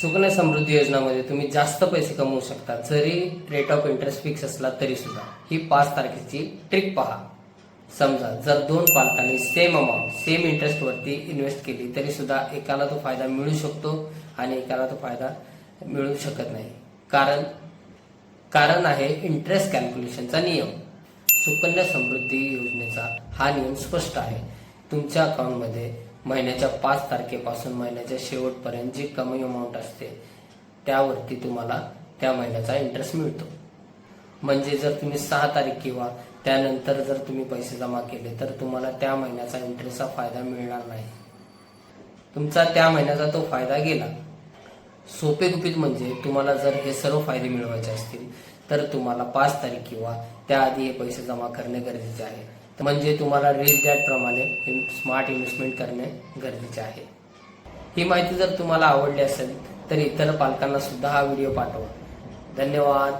सुकन्या समृद्धी योजनामध्ये तुम्ही जास्त पैसे कमवू शकता. जरी रेट ऑफ इंटरेस्ट फिक्स असला तरी सुद्धा. ही 5 तारखेची ट्रिक पहा. समजा जर दोन पालकांनी सेम अमाऊंट सेम इंटरेस्ट वरती इन्व्हेस्ट केली तरी सुद्धा एकाला तो फायदा मिळू शकतो आणि एकाला तो फायदा मिळू शकत नाही. कारण आहे इंटरेस्ट कॅल्क्युलेशनचा नियम. सुकन्या समृद्धी योजनेचा हा नियम स्पष्ट आहे. तुमच्या अकाउंटमध्ये महिन्याच्या 5 तारखेपासून महिन्याच्या शेवटपर्यंत जी कमी अमाऊंट असते त्यावरती तुम्हाला त्या महिन्याचा इंटरेस्ट मिळतो. म्हणजे जर तुम्ही 6 तारीख किंवा त्यानंतर जर तुम्ही पैसे जमा केले तर तुम्हाला त्या महिन्याचा इंटरेस्टचा फायदा मिळणार नाही. तुमचा त्या महिन्याचा तो फायदा गेला. सोपे गुपित म्हणजे तुम्हाला जर हे सर्व फायदे मिळवायचे असतील तर तुम्हाला 5 तारीख किंवा त्याआधी हे पैसे जमा करणे गरजेचे आहे. म्हणजे तुम्हाला रिच डॅड प्रमाणे स्मार्ट इन्व्हेस्टमेंट करणे गरजेचे आहे. ही माहिती जर तुम्हाला आवडली असेल तर इतर पालकांना सुद्धा हा व्हिडिओ पाठवा. धन्यवाद.